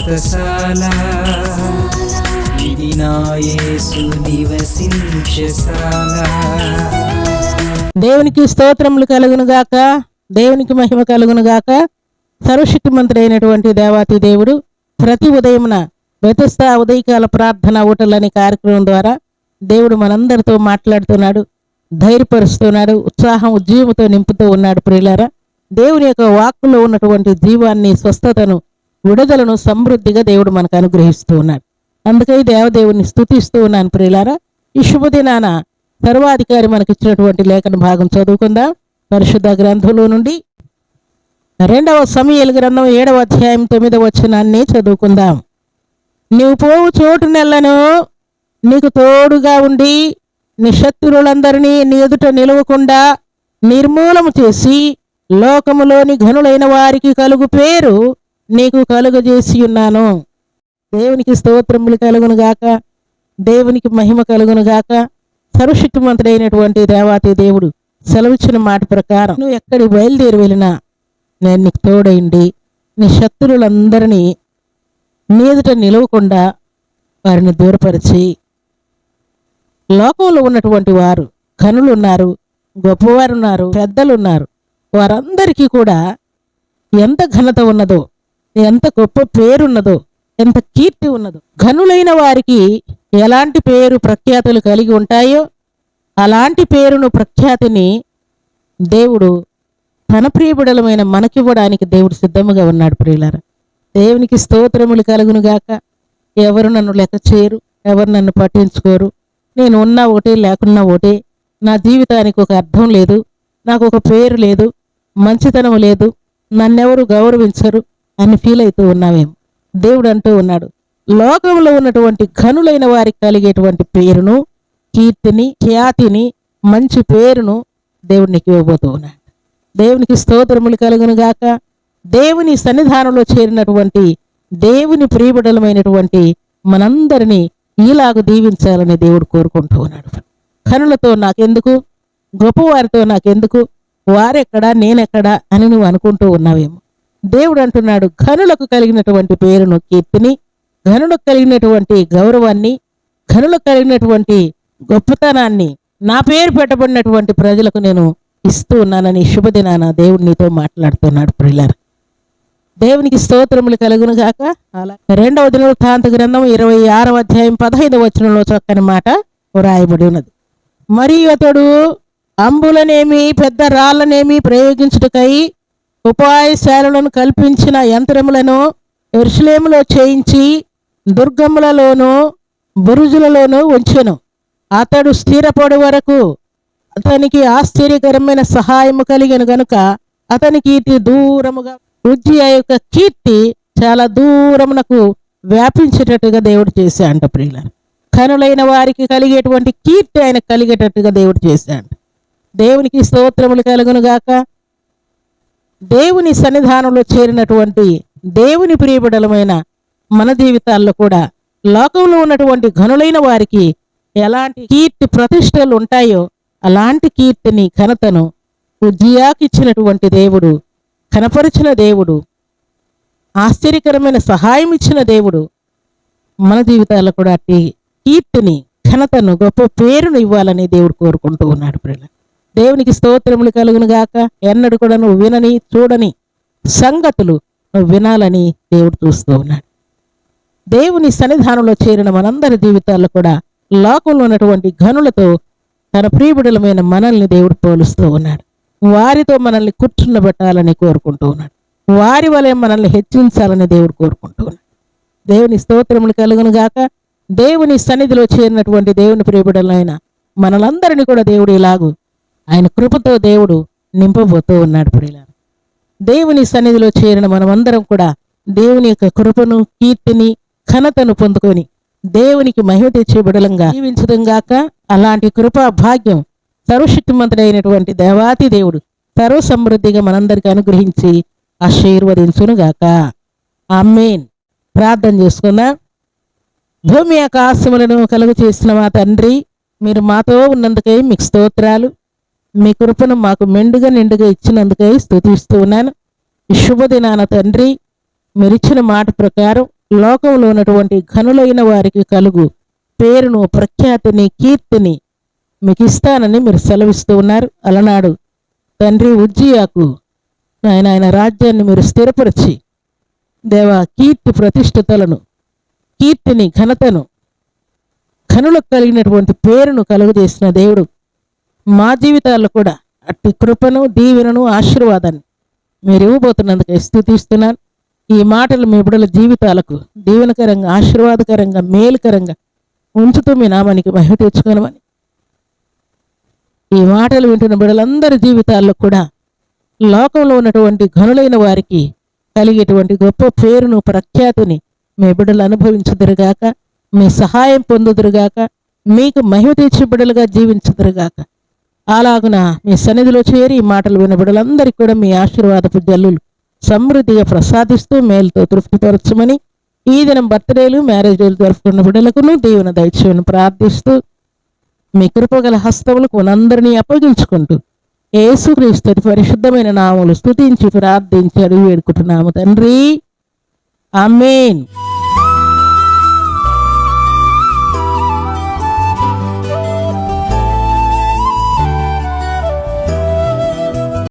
వ్రతశాల ఇది నా యేసు నివసించశాల. దేవునికి స్తోత్రములు కలుగును గాక, దేవునికి మహిమ కలుగును గాక. సర్వశక్తిమంతుడు అయినటువంటి దేవాతి దేవుడు ప్రతి ఉదయమున బెతెస్దా ఉదయకాల ప్రార్థన ఊటలని కార్యక్రమం ద్వారా దేవుడు మనందరితో మాట్లాడుతున్నాడు, ధైర్యపరుస్తున్నాడు, ఉత్సాహం ఉజ్జీవంతో నింపుతూ ఉన్నాడు. ప్రియులారా, దేవుని యొక్క వాక్కులో ఉన్నటువంటి జీవాన్ని, స్వస్థతను, విడుదలను సమృద్ధిగా దేవుడు మనకు అనుగ్రహిస్తూ ఉన్నాడు. అందుకే దేవదేవుని స్తుతిస్తూ ఉన్నాను. ప్రియులారా, ఈ శుభదినాన సర్వాధికారి మనకి ఇచ్చినటువంటి లేఖన భాగం చదువుకుందాం. పరిశుద్ధ గ్రంథంలో నుండి 2వ సమూయేలు గ్రంథం 7వ అధ్యాయం 9వ వచనాన్ని చదువుకుందాం. నీవు పోవు చోటు నెలను నీకు తోడుగా ఉండి నీ శత్రువులందరినీ నీ ఎదుట నిలవకుండా నిర్మూలము చేసి లోకములోని ఘనులైన వారికి కలుగు పేరు నీకు కలుగజేసి ఉన్నాను. దేవునికి స్తోత్రములు కలుగును గాక, దేవునికి మహిమ కలుగును గాక. సర్వశక్తిమంతుడైనటువంటి దేవాతి దేవుడు సెలవిచ్చిన మాట ప్రకారం నువ్వు ఎక్కడికి బయలుదేరి వెళ్ళినా నేను నీకు తోడైండి నీ శత్రువులందరినీ నీ ఎదుట నిలవకుండా వారిని దూరపరిచి లోకంలో ఉన్నటువంటి వారు ఘనులు ఉన్నారు, గొప్పవారు ఉన్నారు, పెద్దలు ఉన్నారు, వారందరికీ కూడా ఎంత ఘనత ఉన్నదో, ఎంత గొప్ప పేరున్నదో, ఎంత కీర్తి ఉన్నదో, ఘనులైన వారికి ఎలాంటి పేరు ప్రఖ్యాతులు కలిగి ఉంటాయో అలాంటి పేరును, ప్రఖ్యాతిని దేవుడు తన ప్రియబిడలమైన మనకివ్వడానికి దేవుడు సిద్ధముగా ఉన్నాడు. ప్రియులారా, దేవునికి స్తోత్రములు కలుగును గాక. ఎవరు నన్ను లెక్క చేయరు, ఎవరు నన్ను పట్టించుకోరు, నేను ఉన్నా ఒకటే లేకున్నా ఒకటే, నా జీవితానికి ఒక అర్థం లేదు, నాకు ఒక పేరు లేదు, మంచితనం లేదు, నన్నెవరు గౌరవించరు అని ఫీల్ అవుతూ ఉన్నావేమో. దేవుడు అంటూ ఉన్నాడు, లోకంలో ఉన్నటువంటి ఘనులైన వారికి కలిగేటువంటి పేరును, కీర్తిని, ఖ్యాతిని, మంచి పేరును దేవుడు నీకు ఇవ్వబోతూ ఉన్నాడు. దేవునికి స్తోత్రములు కలుగును గాక. దేవుని సన్నిధానంలో చేరినటువంటి దేవుని ప్రియబిడలమైనటువంటి మనందరినీ ఈలాగు దీవించాలని దేవుడు కోరుకుంటూ ఉన్నాడు. ఘనులతో నాకెందుకు, గొప్పవారితో నాకెందుకు, వారెక్కడా నేనెక్కడా అని నువ్వు అనుకుంటూ ఉన్నావేమో. దేవుడు అంటున్నాడు, ఘనులకు కలిగినటువంటి పేరును, కీర్తిని, ఘనులకు కలిగినటువంటి గౌరవాన్ని, ఘనులకు కలిగినటువంటి గొప్పతనాన్ని నా పేరు పెట్టబడినటువంటి ప్రజలకు నేను ఇస్తూ ఉన్నానని శుభదినాన దేవుడు నీతో మాట్లాడుతున్నాడు. ప్రియులారా, దేవునికి స్తోత్రములు కలుగును గాక. అలా 2వ దినవృత్తాంత గ్రంథం 26వ అధ్యాయం 15వ వచనంలో చక్కని మాట వ్రాయబడి ఉన్నది. మరియు అతడు అంబులనేమి పెద్ద రాళ్ళనేమి ప్రయోగించుటకై ఉపాయశాలను కల్పించిన యంత్రములను యెరూషలేములో చేయించి దుర్గములలోనూ బురుజులలోనూ ఉంచెను. అతడు స్థిరపడు వరకు అతనికి ఆశ్చర్యకరమైన సహాయము కలిగను గనుక అతని కీర్తి దూరముగా, ఉజ్జియా యొక్క కీర్తి చాలా దూరమునకు వ్యాపించేటట్టుగా దేవుడు చేశాడు. ప్రియులారా, ఘనులైన వారికి కలిగేటువంటి కీర్తి ఆయన కలిగేటట్టుగా దేవుడు చేశాడు. దేవునికి స్తోత్రములు కలుగును గాక. దేవుని సన్నిధానంలో చేరినటువంటి దేవుని ప్రియబిడలమైన మన జీవితాల్లో కూడా లోకంలో ఉన్నటువంటి ఘనులైన వారికి ఎలాంటి కీర్తి ప్రతిష్టలు ఉంటాయో అలాంటి కీర్తిని, ఘనతను ఉజ్జియాకి ఇచ్చినటువంటి దేవుడు, కనపరిచిన దేవుడు, ఆశ్చర్యకరమైన సహాయం ఇచ్చిన దేవుడు మన జీవితాల్లో కూడా అట్టి కీర్తిని, ఘనతను, గొప్ప పేరును ఇవ్వాలని దేవుడు కోరుకుంటూ ఉన్నాడు. ప్రియులారా, దేవునికి స్తోత్రములు కలుగును గాక. ఎన్నడూ కూడా నువ్వు వినని, చూడని సంగతులు నువ్వు వినాలని దేవుడు చూస్తూ ఉన్నాడు. దేవుని సన్నిధానంలో చేరిన మనందరి జీవితాల్లో కూడా లోకంలో ఉన్నటువంటి ఘనులతో తన ప్రియబిడలమైన మనల్ని దేవుడు పోలుస్తూ ఉన్నాడు. వారితో మనల్ని కూర్చుండబెట్టాలని కోరుకుంటూ ఉన్నాడు. వారి వలె మనల్ని హెచ్చించాలని దేవుడు కోరుకుంటూ ఉన్నాడు. దేవుని స్తోత్రములు కలుగును గాక. దేవుని సన్నిధిలో చేరినటువంటి దేవుని ప్రియబిడలైన మనలందరినీ కూడా దేవుడు ఇలాగూ ఆయన కృపతో దేవుడు నింపబోతూ ఉన్నాడు. ప్రియులారా, దేవుని సన్నిధిలో చేరిన మనమందరం కూడా దేవుని యొక్క కృపను, కీర్తిని, ఘనతను పొందుకొని దేవునికి మహిమ తెచ్చే బిడలంగా జీవించడం గాక. అలాంటి కృపా భాగ్యం సర్వశక్తిమంతుడైనటువంటి దేవాతి దేవుడు సర్వ సమృద్ధిగా మనందరికీ అనుగ్రహించి ఆశీర్వదించును గాక. ఆమేన్. ప్రార్థన చేసుకుందాం. భూమి ఆకాశములను కలుగు చేసిన మా తండ్రి, మీరు మాతో ఉన్నందుకై మీకు స్తోత్రాలు. మీ కృపను మాకు మెండుగా నిండుగా ఇచ్చినందుకై స్తుతిస్తూ ఉన్నాను. ఈ శుభదినాన తండ్రి, మీరిచ్చిన మాట ప్రకారం లోకంలో ఉన్నటువంటి ఘనులైన వారికి కలుగు పేరును, ప్రఖ్యాతిని, కీర్తిని మీకు ఇస్తానని మీరు సెలవిస్తూ ఉన్నారు. అలనాడు తండ్రి ఉజ్జియాకు ఆయన రాజ్యాన్ని మీరు స్థిరపరిచి దేవా కీర్తి ప్రతిష్ఠితలను, కీర్తిని, ఘనతను, ఘనులకు కలిగినటువంటి పేరును కలుగజేసిన దేవుడు మా జీవితాల్లో కూడా అట్టి కృపను, దీవెనను, ఆశీర్వాదాన్ని మీరు ఇవ్వబోతున్నందుకే స్తుతిస్తున్నాను. ఈ మాటలు మీ బిడ్డల జీవితాలకు దీవెనకరంగా, ఆశీర్వాదకరంగా, మేలుకరంగా ఉంచుతూ మీ నామానికి మహిమ తెచ్చుకోనమని, ఈ మాటలు వింటున్న బిడ్డలందరి జీవితాల్లో కూడా లోకంలో ఉన్నటువంటి ఘనులైన వారికి కలిగేటువంటి గొప్ప పేరును, ప్రఖ్యాతిని మీ బిడ్డలు అనుభవించుదురుగాక, మీ సహాయం పొందుదురుగాక, మీకు మహిమ తెచ్చి బిడ్డలుగా జీవించుదురుగాక. అలాగున మీ సన్నిధిలో చేరి ఈ మాటలు విన్న బిడ్డలందరికీ కూడా మీ ఆశీర్వాదపు జల్లులు సమృద్ధిగా ప్రసాదిస్తూ మేలుతో తృప్తిపరచమని, ఈ దినం బర్త్డేలు, మ్యారేజ్లు జరుపుకున్న బిడ్డలకును దీవెన దయచేయమని ప్రార్థిస్తూ మీ కృపగల హస్తములకు మనందరినీ అప్పగించుకుంటూ యేసుక్రీస్తు పరిశుద్ధమైన నామములు స్తుతించి ప్రార్థించి అడిగి వేడుకుంటున్నాము తండ్రి. ఆమేన్.